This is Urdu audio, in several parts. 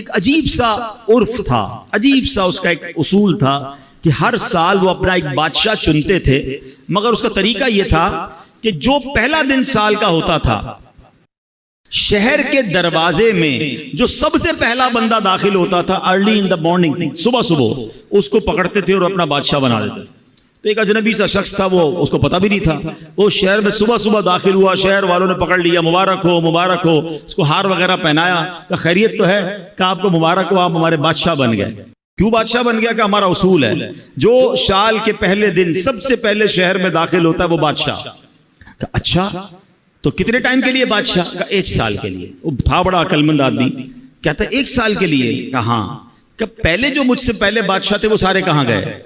ایک عجیب سا عرف تھا، عجیب سا اس کا ایک اصول تھا کہ ہر سال وہ اپنا ایک بادشاہ چنتے تھے، مگر اس کا طریقہ یہ تھا کہ جو پہلا دن سال کا ہوتا تھا، شہر کے دروازے میں جو سب سے پہلا بندہ داخل ہوتا تھا ارلی ان دا مارننگ، صبح صبح اس کو پکڑتے تھے اور اپنا بادشاہ بنا دیتے تھے۔ تو ایک اجنبی سا شخص تھا، وہ اس کو پتہ بھی نہیں تھا، وہ شہر میں صبح صبح داخل ہوا، شہر والوں نے پکڑ لیا، مبارک ہو مبارک ہو، اس کو ہار وغیرہ پہنایا، کہ خیریت تو ہے؟ کہ آپ کو مبارک ہو، آپ ہمارے بادشاہ بن گئے۔ کیوں بادشاہ بن گیا؟ کہ ہمارا اصول ہے جو سال کے پہلے دن سب سے پہلے شہر میں داخل ہوتا ہے وہ بادشاہ۔ کہ اچھا تو کتنے ٹائم کے لیے بادشاہ؟ کہ 1 سال کے لیے۔ وہ تھا بڑا عقل مند آدمی، کہتا ہے 1 سال کے لیے؟ کہ ہاں۔ کہ پہلے جو مجھ سے پہلے بادشاہ تھے وہ سارے کہاں گئے؟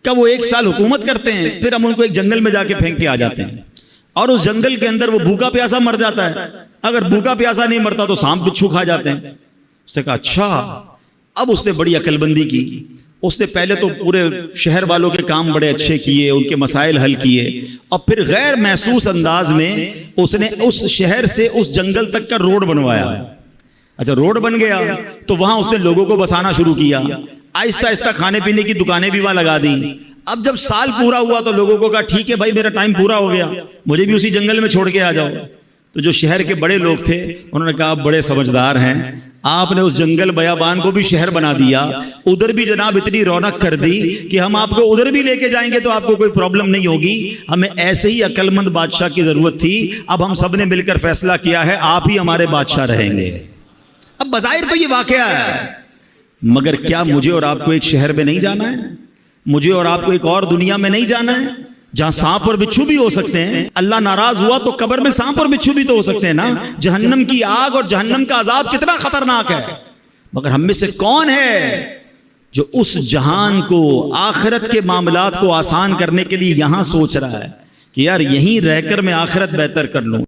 کہ وہ 1 سال حکومت کرتے ہیں، پھر ہم ان کو ایک جنگل میں جا کے پھینک کے آ جاتے ہیں، اور اس جنگل کے اندر وہ بھوکا پیاسا مر جاتا ہے، اگر بھوکا پیاسا نہیں مرتا تو سانپ بچھو کھا جاتے ہیں۔ اس نے کہا اچھا۔ اب اس نے بڑی عقل بندی کی، اس نے پہلے تو پورے شہر والوں کے کام بڑے اچھے کیے، ان کے مسائل حل کیے، اور پھر غیر محسوس انداز میں اس نے اس شہر سے اس جنگل تک کا روڈ بنوایا۔ اچھا روڈ بن گیا تو وہاں اس نے لوگوں کو بسانا شروع کیا، آہستہ آہستہ کھانے پینے کی دکانیں بھی وہاں لگا دی۔ اب جب سال پورا ہوا تو لوگوں کو کہا ٹھیک ہے بھائی میرا ٹائم پورا ہو گیا، مجھے بھی اسی جنگل میں چھوڑ کے آ جاؤ۔ تو جو شہر کے بڑے لوگ تھے انہوں نے کہا آپ بڑے سمجھدار ہیں، آپ نے اس جنگل بیابان کو بھی شہر بنا دیا، ادھر بھی جناب اتنی رونق کر دی کہ ہم آپ کو ادھر بھی لے کے جائیں گے تو آپ کو کوئی پرابلم نہیں ہوگی۔ ہمیں ایسے ہی عقل مند بادشاہ کی ضرورت تھی، اب ہم سب نے مل کر فیصلہ کیا ہے آپ ہی ہمارے بادشاہ رہیں گے۔ اب بظاہر تو یہ واقعہ ہے، مگر کیا مجھے اور آپ کو ایک شہر میں نہیں جانا ہے؟ مجھے اور آپ کو ایک اور دنیا میں نہیں جانا ہے جہاں سانپ اور بچھو بھی ہو سکتے ہیں؟ اللہ ناراض ہوا تو قبر میں سانپ اور بچھو بھی تو ہو سکتے ہیں نا۔ جہنم کی آگ اور جہنم کا عذاب کتنا خطرناک ہے، مگر ہم میں سے کون ہے جو اس جہان کو، آخرت کے معاملات کو آسان کرنے کے لیے یہاں سوچ رہا ہے کہ یار یہیں رہ کر میں آخرت بہتر کر لوں۔